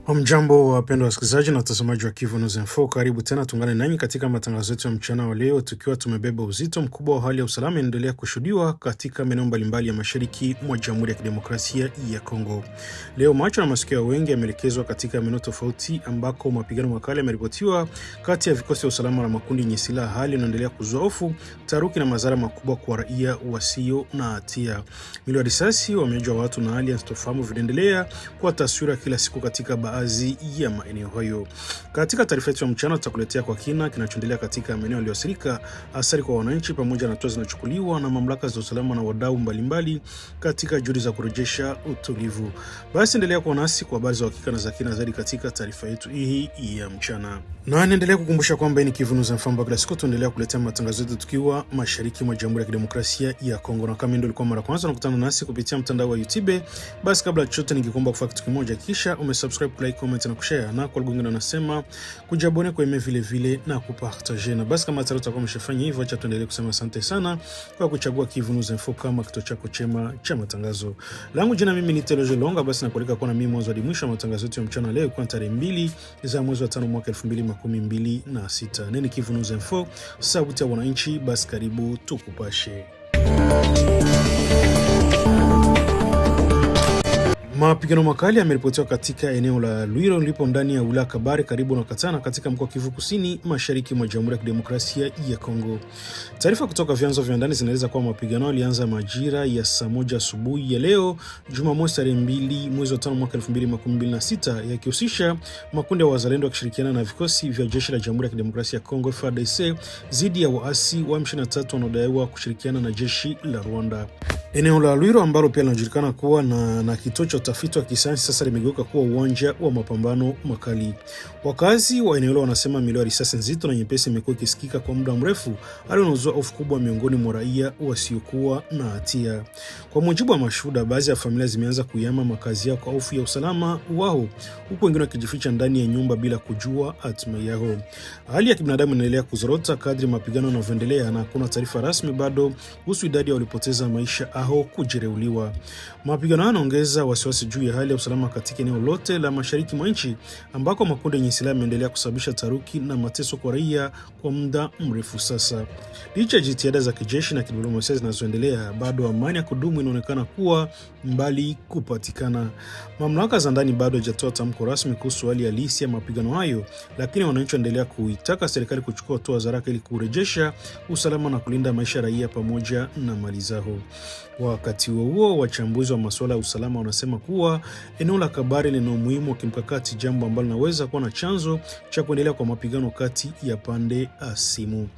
Hamjambo wapendwa wasikilizaji na watazamaji wa Kivu News Info, karibu tena tungane nanyi katika matangazo yetu ya mchana wa leo, tukiwa tumebeba uzito mkubwa wa hali ya usalama inaendelea kushuhudiwa katika maeneo mbalimbali ya mashariki mwa Jamhuri ya Kidemokrasia ya Kongo. Leo macho na masikio ya wengi yameelekezwa katika maeneo tofauti ambako mapigano makali yameripotiwa kati ya vikosi vya usalama na makundi yenye silaha, hali inaendelea kuzua hofu, taharuki na madhara makubwa kwa raia wasio na hatia. Milio ya risasi, uhamiaji wa watu na hali ya sintofahamu vinaendelea kwa taswira kila siku katika baadhi ya maeneo hayo. Katika taarifa yetu ya mchana tutakuletea kwa kina kinachoendelea katika maeneo yaliyoathirika, athari kwa wananchi pamoja na hatua zinazochukuliwa na mamlaka za usalama na wadau mbalimbali katika juhudi za kurejesha utulivu. Basi endelea kuwa nasi kwa habari za hakika na za kina zaidi katika taarifa yetu hii ya mchana. Na naendelea kukumbusha kwamba ni Kivu News Info, kila siku tunaendelea kuletea matangazo yetu tukiwa mashariki mwa Jamhuri ya Kidemokrasia ya Kongo. Na kama ndio ulikuwa mara kwanza unakutana nasi kupitia mtandao wa YouTube, basi kabla chochote ningeomba kufanya kitu kimoja, kisha umesubscribe, like, comment na kushare, na kwa lugha nyingine nasema kujabone kwa vile vile na kupartager. Na basi kama tayari utakuwa umeshafanya hivyo, acha tuendelee kusema asante sana kwa kuchagua Kivu News Info kama kituo chako chema cha matangazo. Langu jina mimi ni Teloje Longa, basi nakualika kuwa na mimi mwanzo hadi mwisho wa matangazo yetu ya mchana leo, kwa tarehe 2 za mwezi wa 5 mwaka 2026. Nini Kivu News Info, sauti ya wananchi, basi karibu tukupashe. Mapigano makali yameripotiwa katika eneo la Lwiro lipo ndani ya wilaya Kabare karibu na Katana katika mkoa Kivu Kusini mashariki mwa Jamhuri ya Kidemokrasia ya Kongo. Taarifa kutoka vyanzo vya ndani zinaeleza kuwa mapigano yalianza majira ya saa 1 asubuhi ya leo Jumamosi tarehe 2 mwezi wa 5 mwaka 2026, yakihusisha makundi ya wazalendo wakishirikiana na vikosi vya jeshi la Jamhuri ya Kidemokrasia ya Kongo FARDC dhidi ya waasi wa M23 wanaodaiwa kushirikiana na jeshi la Rwanda. Eneo la Lwiro ambalo pia linajulikana kuwa na kituo cha utafiti wa kisayansi sasa limegeuka kuwa uwanja wa mapambano makali. Wakazi wa eneo hilo wanasema milio ya risasi nzito na nyepesi imekuwa ikisikika kwa muda mrefu, hali inayozua hofu kubwa miongoni mwa raia wasiokuwa na hatia. Kwa mujibu wa mashuhuda, baadhi ya familia zimeanza kuyama makazi yao kwa hofu ya usalama wao, huku wengine wakijificha ndani ya nyumba bila kujua hatima yao. Hali ya kibinadamu inaendelea kuzorota kadri mapigano yanavyoendelea, na hakuna taarifa rasmi bado kuhusu idadi ya walipoteza maisha au kujeruhiwa. Mapigano yanaongeza wasiwasi juu ya hali ya usalama katika eneo lote la mashariki mwa nchi, ambako makundi yenye silaha yameendelea kusababisha taharuki na mateso kwa raia kwa muda mrefu sasa. Licha ya jitihada za kijeshi na kidiplomasia zinazoendelea, bado amani ya kudumu inaonekana kuwa mbali kupatikana. Mamlaka za ndani bado hajatoa tamko rasmi kuhusu hali halisi ya mapigano hayo, lakini wananchi wanaendelea kuitaka serikali kuchukua hatua za haraka ili kurejesha usalama na kulinda maisha ya raia pamoja na mali zao. Wakati huo, wachambuzi wa masuala ya usalama wanasema kuwa eneo la Kabare lina umuhimu wa kimkakati, jambo ambalo linaweza kuwa na chanzo cha kuendelea kwa mapigano kati ya pande hasimu.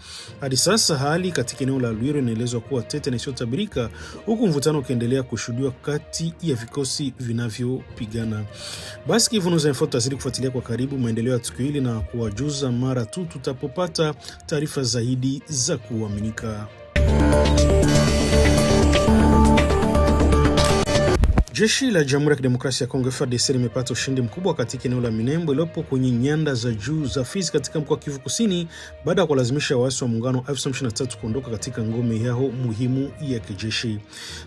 Hadi sasa hali katika eneo la Lwiro inaelezwa kuwa tete na isiyotabirika, huku mvutano ukiendelea kushuhudiwa kati ya vikosi vinavyopigana. Basi Kivu News Info tutazidi kufuatilia kwa karibu maendeleo ya tukio hili na kuwajuza mara tu tutapopata taarifa zaidi za kuaminika. Jeshi la Jamhuri ya Kidemokrasia ya Kongo FARDC limepata ushindi mkubwa katika eneo la Minembwe iliyopo kwenye nyanda za juu za Fizi katika mkoa wa Kivu Kusini baada ya kulazimisha waasi wa muungano wa M23 kuondoka katika ngome yao muhimu ya kijeshi.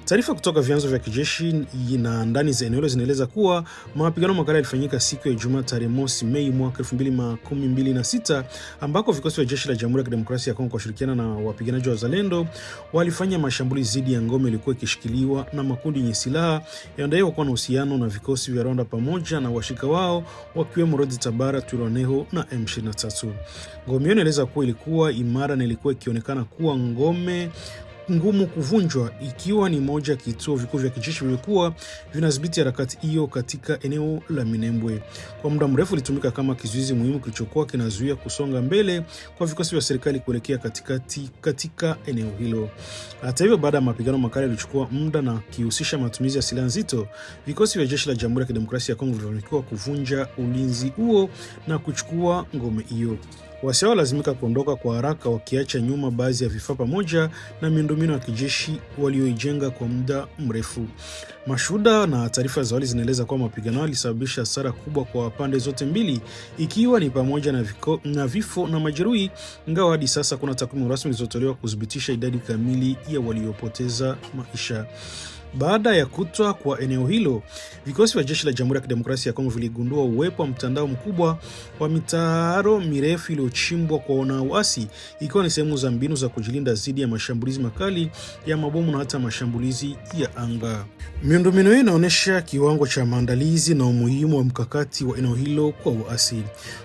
Taarifa kutoka vyanzo vya kijeshi na ndani za eneo hilo zinaeleza kuwa mapigano makali yalifanyika siku ya Ijumaa tarehe 1 Mei mwaka 2026, ambako vikosi vya jeshi la Jamhuri ya Kidemokrasia ya Kongo kwa kushirikiana na wapiganaji wa wazalendo walifanya mashambulizi dhidi ya ngome ilikuwa ikishikiliwa na makundi yenye silaha yanadaiwa kuwa na uhusiano na vikosi vya Rwanda pamoja na washika wao wakiwemo Rodi Tabara, Twirwaneho na M23. Ngome hiyo inaeleza kuwa ilikuwa imara na ilikuwa ikionekana kuwa ngome ngumu kuvunjwa, ikiwa ni moja kituo vikuu vya kijeshi vilikuwa vinadhibiti harakati hiyo katika eneo la Minembwe. Kwa muda mrefu ilitumika kama kizuizi muhimu kilichokuwa kinazuia kusonga mbele kwa vikosi vya serikali kuelekea katika eneo hilo. Hata hivyo, baada ya mapigano makali yalichukua muda na kihusisha matumizi ya silaha nzito, vikosi vya jeshi la Jamhuri ya Kidemokrasia ya Kongo vilifanikiwa kuvunja ulinzi huo na kuchukua ngome hiyo. Waasi hao lazimika kuondoka kwa haraka, wakiacha nyuma baadhi ya vifaa pamoja na miundombinu miundombinu ya kijeshi walioijenga kwa muda mrefu. Mashuhuda na taarifa za awali zinaeleza kuwa mapigano yalisababisha hasara kubwa kwa pande zote mbili, ikiwa ni pamoja na vifo na majeruhi, ingawa hadi sasa kuna takwimu rasmi zilizotolewa kudhibitisha idadi kamili ya waliopoteza maisha. Baada ya kutwa kwa eneo hilo, vikosi vya jeshi la Jamhuri ya Kidemokrasia ya Kongo viligundua uwepo wa mtandao mkubwa wa mitaro mirefu iliyochimbwa kwa wanauasi, ikiwa ni sehemu za mbinu za kujilinda dhidi ya mashambulizi makali ya mabomu na hata mashambulizi ya anga. Miundombinu hii inaonyesha kiwango cha maandalizi na umuhimu wa mkakati wa eneo hilo kwa uasi.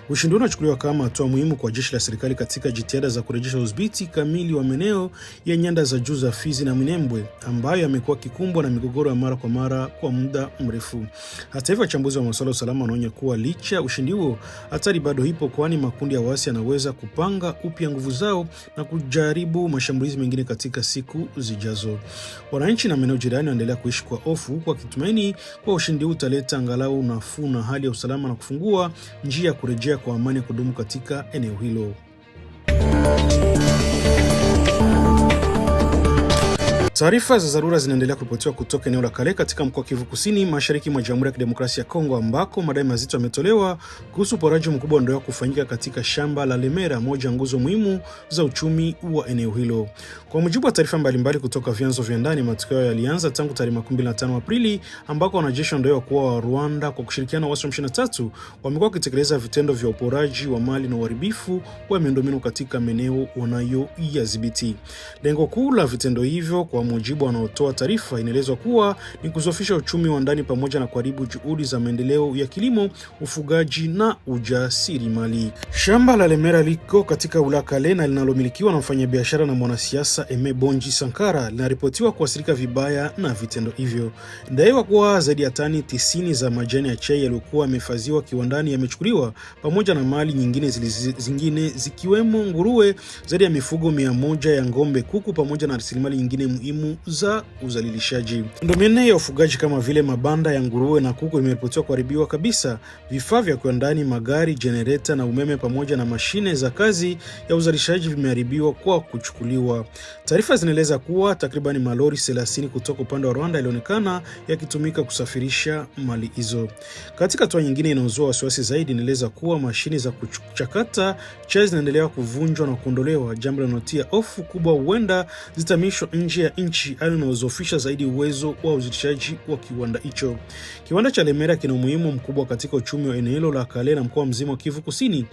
Ushindi unachukuliwa kama hatua muhimu kwa jeshi la serikali katika jitihada za kurejesha udhibiti kamili wa maeneo ya nyanda za juu za Fizi na Minembwe ambayo yamekuwa kikumbwa na migogoro ya mara kwa mara kwa muda mrefu. Hata hivyo, wachambuzi wa masuala ya usalama wanaonya kuwa licha ushindi huo, hatari bado ipo, kwani makundi ya waasi yanaweza kupanga upya nguvu zao na kujaribu mashambulizi mengine katika siku zijazo. Wananchi na maeneo jirani wanaendelea kuishi kwa hofu, kwa kitumaini kwa ushindi huu utaleta angalau nafuu na hali ya usalama na kufungua njia ya kurejea kwa amani ya kudumu katika eneo hilo. Taarifa za dharura zinaendelea kuripotiwa kutoka eneo la Kale katika mkoa wa Kivu Kusini, mashariki mwa Jamhuri ya Kidemokrasia ya Kongo, ambako madai mazito yametolewa kuhusu uporaji mkubwa unaendelea kufanyika katika shamba la Lemera, moja nguzo muhimu za uchumi wa eneo hilo. Kwa mujibu wa taarifa mbalimbali kutoka vyanzo vya ndani, matukio yalianza tangu tarehe 25 Aprili, ambako wanajeshi wanadaiwa kuwa wa Rwanda kwa kushirikiana na waasi wa M23 wamekuwa wakitekeleza vitendo vya uporaji wa mali na uharibifu wa miundombinu katika maeneo wanayoyadhibiti. Lengo kuu la vitendo hivyo, kwa mujibu wanaotoa taarifa, inaelezwa kuwa ni kuzofisha uchumi wa ndani pamoja na kuharibu juhudi za maendeleo ya kilimo, ufugaji na ujasiriamali. Shamba la Lemera liko katika wilaya Kale na linalomilikiwa na mfanyabiashara na mwanasiasa Aime Bonji Sankara linaripotiwa kuathirika vibaya na vitendo hivyo. Inadaiwa kuwa zaidi ya tani 90 za majani ya chai yaliyokuwa yamehifadhiwa kiwandani yamechukuliwa, pamoja na mali nyingine zingine zikiwemo nguruwe, zaidi ya mifugo 100 ya ng'ombe, kuku pamoja na rasilimali nyingine muhimu za uzalilishaji. Miundombinu ya ufugaji kama vile mabanda ya nguruwe na kuku imeripotiwa kuharibiwa kabisa. Vifaa vya kiwandani, magari, jenereta na umeme pamoja na mashine za kazi ya uzalishaji vimeharibiwa kwa kuchukuliwa. Taarifa zinaeleza kuwa takriban malori 30 kutoka upande wa Rwanda yalionekana yakitumika kusafirisha mali hizo. Katika hatua nyingine inayozua wasiwasi zaidi, inaeleza kuwa mashine za kuchakata chai zinaendelea kuvunjwa na kuondolewa, jambo linalotia hofu kubwa huenda zitamishwa nje ya nchi, hali inayozofisha zaidi uwezo wa uzalishaji wa kiwanda hicho. Kiwanda cha Lemera kina umuhimu mkubwa katika uchumi wa eneo hilo la Kale na mkoa mzima wa Kivu Kusini.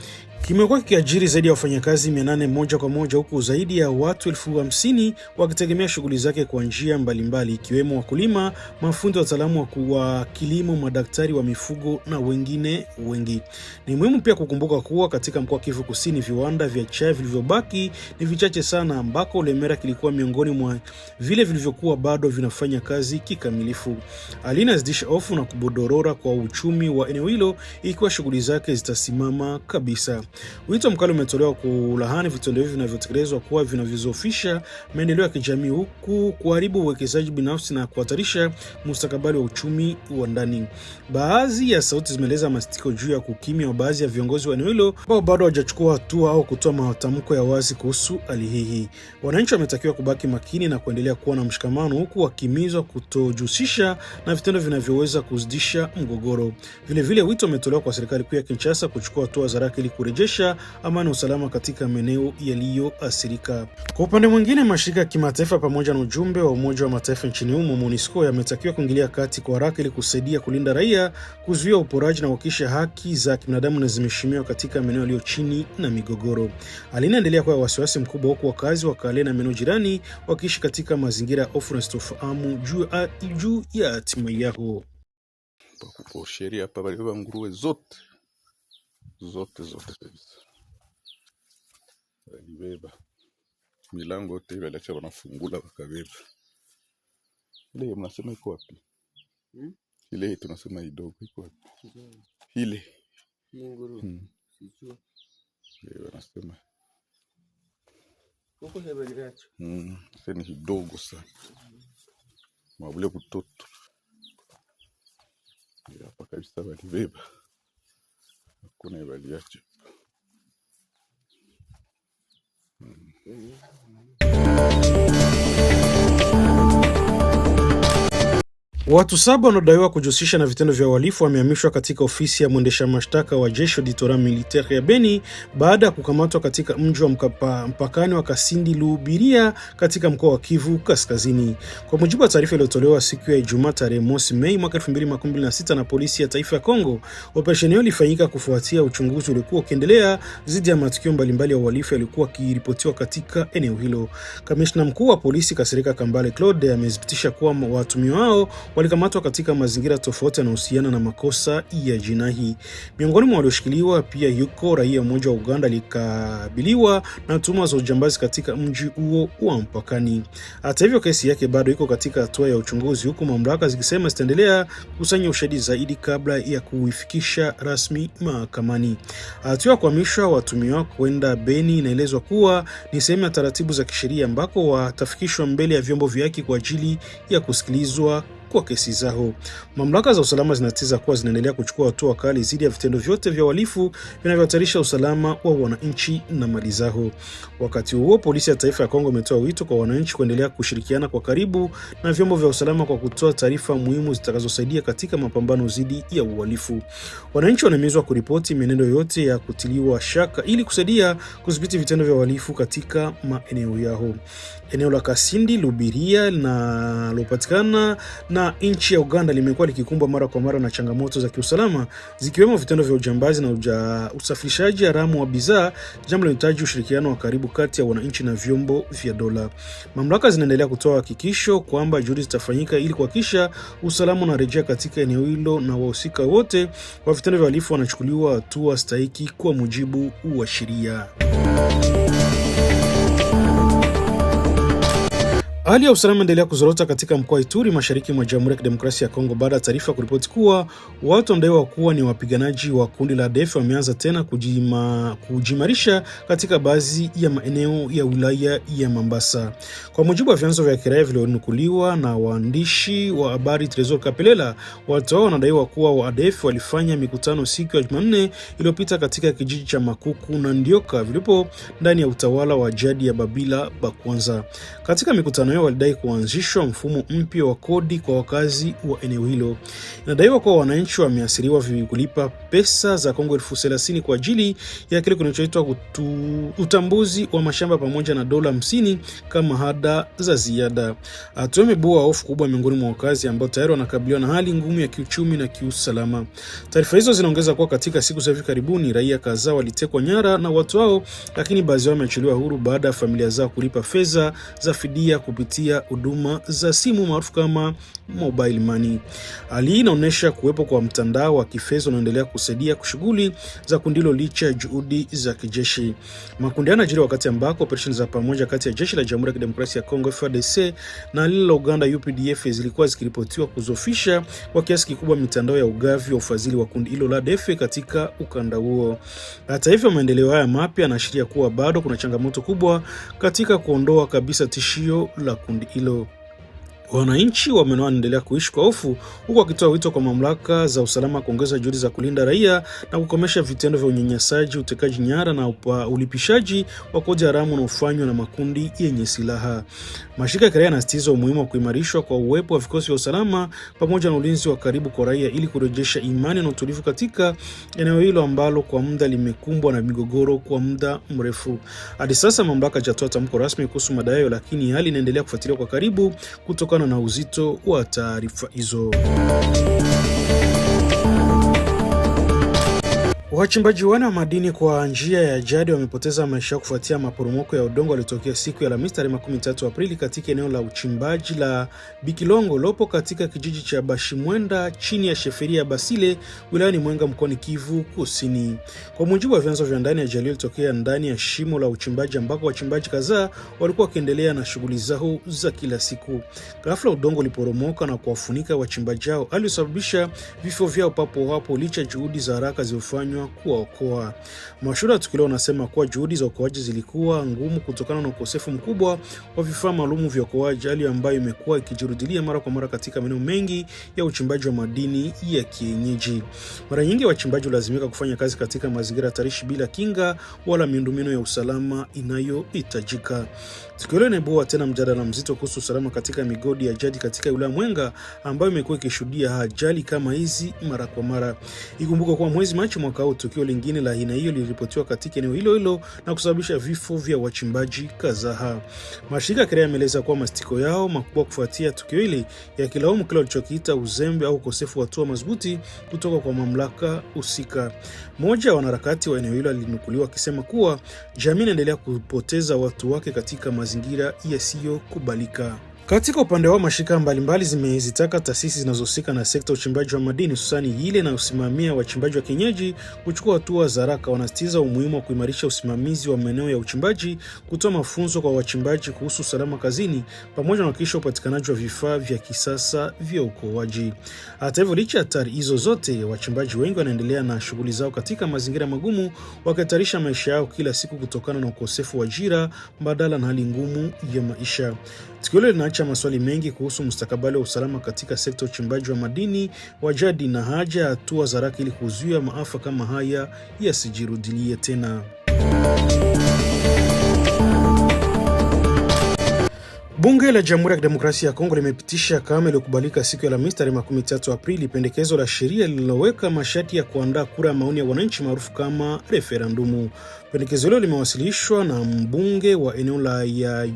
Kimekuwa kikiajiri zaidi ya wafanyakazi 800 moja kwa moja, huku zaidi ya watu 50,000 wakitegemea shughuli zake kwa njia mbalimbali, ikiwemo wakulima, mafundi, wataalamu wa kilimo, madaktari wa mifugo na wengine wengi. Ni muhimu pia kukumbuka kuwa katika mkoa wa Kivu Kusini viwanda vya chai vilivyobaki ni vichache sana, ambako Lemera kilikuwa miongoni mwa vile vilivyokuwa bado vinafanya kazi kikamilifu. Hali inazidisha hofu na kubodorora kwa uchumi wa eneo hilo ikiwa shughuli zake zitasimama kabisa. Wito mkali umetolewa kulaani vitendo hivi vinavyotekelezwa kuwa vinavizofisha maendeleo ya kijamii, huku kuharibu uwekezaji binafsi na kuhatarisha mustakabali wa uchumi wa ndani. Baadhi ya sauti zimeeleza masitiko juu ya kukimya wa baadhi ya viongozi wa eneo hilo ambao bado hawajachukua hatua au kutoa matamko ya wazi kuhusu hali hii. Wananchi wametakiwa kubaki makini na kuendelea kuwa na mshikamano, huku wakimizwa kutojihusisha na vitendo vinavyoweza kuzidisha mgogoro. Vile wito umetolewa kwa serikali kuu ya Kinshasa kuchukua hatua za haraka ili kurejesha amani na usalama katika maeneo yaliyoathirika. Kwa upande mwingine, mashirika ya kimataifa pamoja na ujumbe wa Umoja wa Mataifa nchini humo MONUSCO yametakiwa kuingilia kati kwa haraka ili kusaidia kulinda raia, kuzuia uporaji na kuhakikisha haki za kibinadamu na zimeheshimiwa katika maeneo yaliyo chini na migogoro. Hali inaendelea kuwa wasiwasi mkubwa, huku wakazi wa Kale na maeneo jirani wakiishi katika mazingira ya hofu na sitofahamu juu ya hatima yao. Kwa sheria hapa walibeba nguruwe zote walibeba, milango yote waliacha wanafungula wakabeba. Ile mnasema iko wapi? Ile tunasema idogo iko wapi? Ile nguruwe sijua. Wanasema huko hebaliacho. Sasa ni kidogo sana. Mabule kutoto. Hapa kabisa walibeba. Hakuna hebaliacho. Watu 7 wanaodaiwa kujihusisha na vitendo vya uhalifu wamehamishwa katika ofisi ya mwendesha mashtaka wa jeshi auditorat militaire ya Beni baada ya kukamatwa katika mji wa mpakani wa Kasindi Lubiria katika mkoa wa Kivu Kaskazini. Kwa mujibu wa taarifa iliyotolewa siku ya Ijumaa tarehe 1 Mei mwaka 2026 na polisi ya taifa ya Kongo, operesheni hiyo ilifanyika kufuatia uchunguzi uliokuwa ukiendelea dhidi ya matukio mbalimbali ya uhalifu yalikuwa yakiripotiwa katika eneo hilo. Kamishna mkuu wa polisi Kasirika Kambale Claude amethibitisha kuwa watuhumiwa hao walikamatwa katika mazingira tofauti yanayohusiana na makosa ya jinai. Miongoni mwa walioshikiliwa pia yuko raia mmoja wa Uganda alikabiliwa na tuhuma za ujambazi katika mji huo wa mpakani. Hata hivyo, kesi yake bado iko katika hatua ya uchunguzi, huku mamlaka zikisema zitaendelea kukusanya ushahidi zaidi kabla ya kuifikisha rasmi mahakamani. Hatua ya kuhamishwa watuhumiwa kwenda Beni inaelezwa kuwa ni sehemu ya taratibu za kisheria ambako watafikishwa mbele ya vyombo vya haki kwa ajili ya kusikilizwa kwa kesi zao. Mamlaka za usalama zinasisitiza kuwa zinaendelea kuchukua hatua kali dhidi ya vitendo vyote vya uhalifu vinavyohatarisha usalama wa wananchi na mali zao. Wakati huo, polisi ya taifa ya Kongo imetoa wito kwa wananchi kuendelea kushirikiana kwa karibu na vyombo vya usalama kwa kutoa taarifa muhimu zitakazosaidia katika mapambano dhidi ya uhalifu. Wananchi wanahimizwa kuripoti mienendo yote ya kutiliwa shaka ili kusaidia kudhibiti vitendo vya uhalifu katika maeneo yao. Eneo la Kasindi Lubiria linalopatikana na nchi ya Uganda limekuwa likikumbwa mara kwa mara na changamoto za kiusalama, zikiwemo vitendo vya ujambazi na usafirishaji haramu wa bidhaa, jambo linalohitaji ushirikiano wa karibu kati ya wananchi na vyombo vya dola. Mamlaka zinaendelea kutoa hakikisho kwamba juhudi zitafanyika ili kuhakikisha usalama unarejea katika eneo hilo na wahusika wote wa vitendo vya uhalifu wanachukuliwa hatua stahiki kwa mujibu wa sheria. Hali ya usalama endelea kuzorota katika mkoa wa Ituri mashariki mwa Jamhuri ya Kidemokrasia ya Kongo baada ya taarifa kuripoti kuwa watu wanadaiwa kuwa ni wapiganaji wa kundi la ADF wameanza tena kujimarisha katika baadhi ya maeneo ya wilaya ya Mambasa. Kwa mujibu wa vyanzo vya kiraia vilivyonukuliwa na waandishi wa habari Tresor Kapelela, watu hao wanadaiwa kuwa wa ADF walifanya mikutano siku ya Jumanne iliyopita katika kijiji cha Makuku na Ndioka vilipo ndani ya utawala wa jadi ya Babila Bakwanza. Katika mikutano hiyo walidai kuanzishwa mfumo mpya wa kodi kwa wakazi wa eneo hilo. Inadaiwa kuwa wananchi wameasiriwa kulipa pesa za Kongo 30,000 kwa ajili ya kile kinachoitwa utambuzi wa mashamba pamoja na dola 50 kama ada za ziada. Hatua imebua hofu kubwa miongoni mwa wakazi ambao tayari wanakabiliwa na hali ngumu ya kiuchumi na kiusalama. Taarifa hizo zinaongeza kuwa katika siku za hivi karibuni raia kadhaa walitekwa nyara na watu hao, lakini baadhi yao wameachiliwa huru baada ya familia zao kulipa fedha za fidia kupitia huduma za simu maarufu kama mobile money. Hali hii inaonyesha kuwepo kwa mtandao wa kifedha unaoendelea kusaidia shughuli za kundi hilo licha ya juhudi za kijeshi. Makundi yanajiri wakati ambako operesheni za pamoja kati ya jeshi la Jamhuri ya Kidemokrasia ya Kongo FARDC na lile la Uganda UPDF zilikuwa zikiripotiwa kuzofisha kwa kiasi kikubwa mitandao ya ugavi wa ufadhili wa kundi hilo la ADF katika ukanda huo. Hata hivyo, maendeleo haya mapya yanaashiria kuwa bado kuna changamoto kubwa katika kuondoa kabisa tishio la kundi hilo. Wananchi wanaendelea kuishi kwa hofu huku wakitoa wito kwa mamlaka za usalama kuongeza juhudi za kulinda raia na kukomesha vitendo vya unyanyasaji, utekaji nyara na ulipishaji wa kodi haramu unaofanywa na makundi yenye silaha. Mashirika ya kiraia yanasisitiza umuhimu wa kuimarishwa kwa uwepo wa vikosi vya usalama pamoja na ulinzi wa karibu kwa raia ili kurejesha imani na utulivu katika eneo hilo ambalo kwa muda limekumbwa na migogoro kwa muda mrefu. Hadi sasa mamlaka hajatoa tamko rasmi kuhusu madai hayo, lakini hali inaendelea kufuatiliwa kwa karibu kutokana na uzito wa taarifa hizo. Wachimbaji wane wa madini kwa njia ya jadi wamepoteza maisha kufuatia maporomoko ya udongo yaliyotokea siku ya Alhamisi tarehe 13 Aprili katika eneo la uchimbaji la Bikilongo lopo katika kijiji cha Bashimwenda chini ya sheferia ya Basile wilayani Mwenga mkoani Kivu Kusini. Kwa mujibu wa vyanzo vya ndani, ajali ilitokea ndani ya shimo la uchimbaji ambako wachimbaji kadhaa walikuwa wakiendelea na shughuli zao za kila siku. Ghafla udongo uliporomoka na kuwafunika wachimbaji hao, alisababisha vifo vyao papo hapo licha juhudi za haraka zilizofanywa kuwaokoa. Mashuhuda tukio wanasema kuwa juhudi za uokoaji zilikuwa ngumu kutokana na ukosefu mkubwa wa vifaa maalum vya uokoaji, hali ambayo imekuwa ikijirudilia mara kwa mara katika maeneo mengi ya uchimbaji wa madini ya kienyeji. Mara nyingi wachimbaji hulazimika kufanya kazi katika mazingira hatarishi bila kinga wala miundombinu ya usalama inayohitajika. Tukio hilo linaibua tena mjadala mzito kuhusu usalama katika migodi ya jadi katika wilaya Mwenga ambayo imekuwa ikishuhudia ajali kama hizi mara kwa mara. Ikumbuka kwa mwezi Machi mwaka huu tukio lingine la aina hiyo liliripotiwa katika eneo hilo hilo na kusababisha vifo vya wachimbaji kadhaa. Mashirika ya kiraia yameeleza kuwa mastiko yao makubwa kufuatia tukio hili yakilaumu kile walichokiita uzembe au ukosefu wa hatua madhubuti kutoka kwa mamlaka husika. Mmoja wa wanaharakati wa eneo hilo alinukuliwa akisema kuwa jamii inaendelea kupoteza watu wake katika mazingira yasiyokubalika. Katika upande wao, mashirika mbalimbali zimezitaka taasisi zinazohusika na sekta uchimbaji wa madini hususani ile inayosimamia wachimbaji wa kienyeji kuchukua hatua za haraka. Wanasisitiza umuhimu wa kuimarisha usimamizi wa maeneo ya uchimbaji, kutoa mafunzo kwa wachimbaji kuhusu usalama kazini, pamoja na kuhakikisha upatikanaji wa vifaa vya kisasa vya uokoaji. Hata hivyo, licha ya hatari hizo zote, wachimbaji wengi wanaendelea na shughuli zao katika mazingira magumu, wakihatarisha maisha yao kila siku kutokana na ukosefu wa ajira mbadala na hali ngumu ya maisha. Tukio hilo linaacha maswali mengi kuhusu mustakabali wa usalama katika sekta ya uchimbaji wa madini wa jadi na haja ya hatua za haraka ili kuzuia maafa kama haya yasijirudilie tena. Bunge la Jamhuri ya Kidemokrasia ya Kongo limepitisha kama iliyokubalika siku ya Alhamisi tarehe 13 Aprili pendekezo la sheria lililoweka masharti ya kuandaa kura ya maoni ya wananchi maarufu kama referendumu. Pendekezo hilo limewasilishwa na mbunge wa eneo la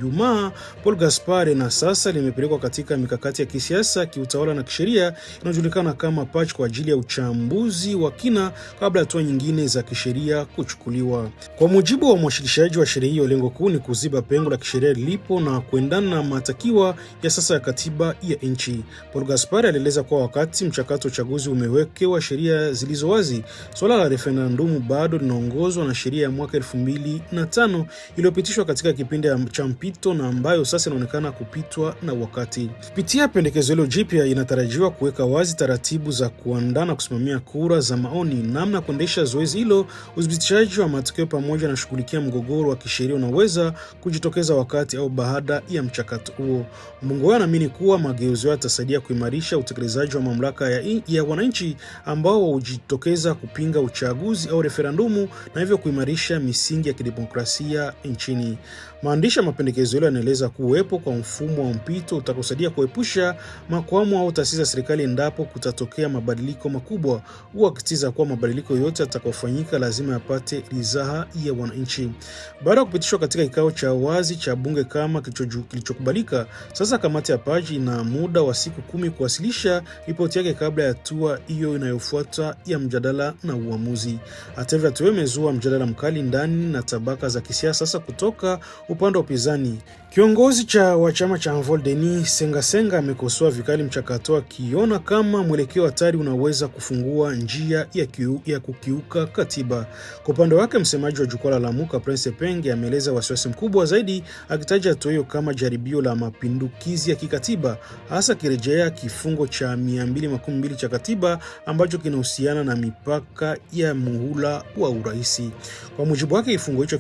Yuma Paul Gaspard na sasa limepelekwa katika mikakati ya kisiasa, kiutawala na kisheria inayojulikana kama patch kwa ajili ya uchambuzi wa kina kabla hatua nyingine za kisheria kuchukuliwa. Kwa mujibu wa mwasilishaji wa sheria hiyo, lengo kuu ni kuziba pengo la kisheria lilipo na kuendana na matakiwa ya sasa ya katiba ya nchi. Paul Gaspard alieleza kuwa wakati mchakato wa uchaguzi umewekewa sheria zilizo wazi, swala la referendumu bado linaongozwa na sheria ya mwaka 2005 iliyopitishwa katika kipindi cha mpito na ambayo sasa inaonekana kupitwa na wakati. Kupitia pendekezo hilo jipya, inatarajiwa kuweka wazi taratibu za kuandaa na kusimamia kura za maoni, namna kuendesha zoezi hilo, udhibitishaji wa matokeo pamoja na shughulikia mgogoro wa kisheria unaweza kujitokeza wakati au baada ya mchakato huo. Mbunge huyo anaamini kuwa mageuzi yatasaidia kuimarisha utekelezaji wa mamlaka ya wananchi ambao hujitokeza kupinga uchaguzi au referendumu na hivyo kuimarisha misingi ya kidemokrasia nchini. Maandishi ya mapendekezo hilo yanaeleza kuwepo kwa mfumo wa mpito utakosaidia kuepusha makwamo au taasisi za serikali endapo kutatokea mabadiliko makubwa, akisisitiza kuwa mabadiliko yote yatakayofanyika lazima yapate ridhaa ya wananchi. Baada ya kupitishwa katika kikao cha wazi cha bunge kama kilichokubalika, sasa kamati ya paji ina muda wa siku 10 kuwasilisha ripoti yake kabla ya hatua hiyo inayofuata ya mjadala na uamuzi. Hata hivyo, hatua imezua mjadala mkali ndani na tabaka za kisiasa sasa kutoka upande wa upinzani. Kiongozi wa chama cha Envol Denis Sengasenga amekosoa vikali mchakato akiona kama mwelekeo hatari unaweza kufungua njia ya kukiuka katiba. Kwa upande wake, msemaji wa jukwaa la Lamuka Prince Penge ameeleza wasiwasi mkubwa zaidi, akitaja hatua hiyo kama jaribio la mapindukizi ya kikatiba, hasa kirejea kifungo cha 212 cha katiba ambacho kinahusiana na mipaka ya muhula wa uraisi. Kwa mujibu wake, kifungo hicho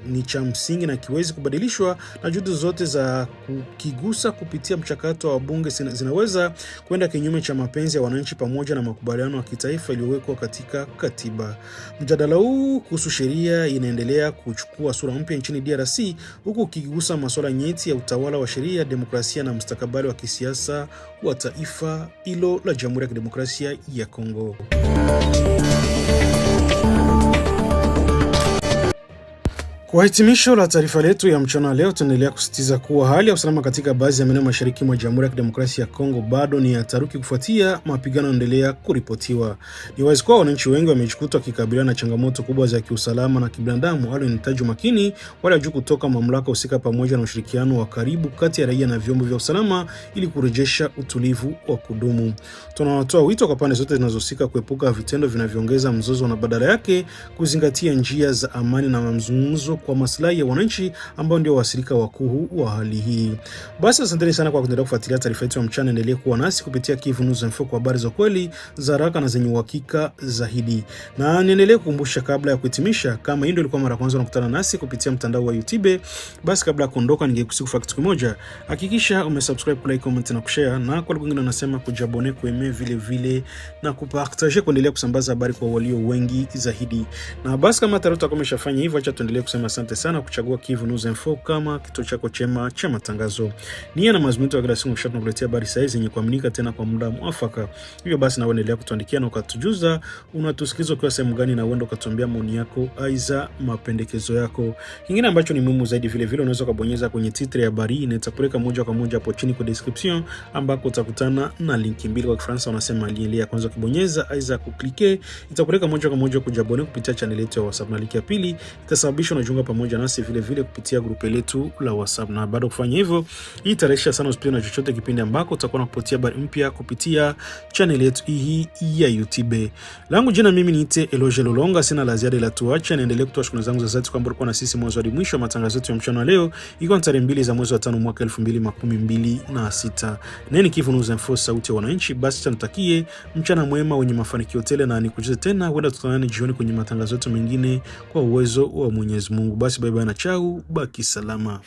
ni cha msingi na kiwezi kubadilishwa na juhudi zote za kukigusa kupitia mchakato wa bunge zinaweza kwenda kinyume cha mapenzi ya wananchi pamoja na makubaliano ya kitaifa yaliyowekwa katika katiba. Mjadala huu kuhusu sheria inaendelea kuchukua sura mpya nchini DRC, huku ukigusa masuala nyeti ya utawala wa sheria, demokrasia na mustakabali wa kisiasa wa taifa hilo la Jamhuri ya Kidemokrasia ya Kongo. Kwa hitimisho la taarifa letu ya mchana leo, tunaendelea kusisitiza kuwa hali ya usalama katika baadhi ya maeneo mashariki mwa Jamhuri ya Kidemokrasia ya Kongo bado ni ya taharuki kufuatia mapigano yanaendelea kuripotiwa. Ni wazi kuwa wananchi wengi wamejikuta wakikabiliana na changamoto kubwa za kiusalama na kibinadamu, hali inahitaji umakini wala juu kutoka mamlaka husika pamoja na ushirikiano wa karibu kati ya raia na vyombo vya usalama ili kurejesha utulivu wa kudumu. Tunawatoa wito kwa pande zote zinazohusika kuepuka vitendo vinavyoongeza mzozo na badala yake kuzingatia njia za amani na mazungumzo kwa maslahi ya wananchi ambao ndio wasirika wakuu wa hali hii. Basi asanteni sana kwa kuendelea kufuatilia taarifa yetu ya mchana. Endelee kuwa nasi kupitia Kivu News Info kwa habari za kweli, za haraka na zenye uhakika zaidi. Na niendelee kukumbusha kabla ya kuhitimisha, kama hii ndio ilikuwa mara kwanza unakutana nasi kupitia mtandao wa YouTube, basi kabla ya kuondoka ningekusihi kufanya kitu kimoja. Hakikisha umesubscribe, like, comment na kushare, na kwa wengine nasema kujabone, kueme vile na kupartager kuendelea kusambaza habari kwa walio wengi zaidi. Na basi kama tayari utakuwa umeshafanya hivyo, acha tuendelee kusema asante sana kuchagua Kivu News Info kama kituo chako chema cha matangazo. Nia na mazungumzo ya kila siku mshatu nakuletea habari sahihi zenye kuaminika tena kwa muda mwafaka. Hivyo basi na uendelea kutuandikia na ukatujuza unatusikiliza kwa sehemu gani, na uende ukatuambia maoni yako aiza mapendekezo yako. Kingine ambacho ni muhimu zaidi, vile vile unaweza kubonyeza kwenye titre ya habari na itakupeleka moja kwa moja hapo chini kwa description, ambako utakutana na linki mbili, kwa Kifaransa wanasema lien ya kwanza ukibonyeza aiza kuklike itakupeleka moja kwa moja kujabone kupitia channel yetu ya WhatsApp, na link ya pili itasababisha unajiunga pamoja nasi vile vile kupitia grupu letu la WhatsApp. Na baada kufanya hivyo, hii itaresha sana usipite na chochote kipindi ambako utakuwa unakupatia habari mpya kupitia channel yetu hii ya YouTube. Langu jina mimi niite Eloge Lolonga, sina la ziada ila tuache niendelee kutoa shukrani zangu za dhati kwamba ulikuwa na sisi mwanzo hadi mwisho wa matangazo yetu ya mchana leo. Iko tarehe 2 za mwezi wa 5 mwaka 2026. Neni Kivu News Info, sauti ya wananchi. Basi tunatakie mchana mwema wenye mafanikio tele, na nikujuze tena huenda tutanani jioni kwenye matangazo yetu mengine kwa uwezo wa Mwenyezi Mungu. Basi bye bye na chao, baki salama.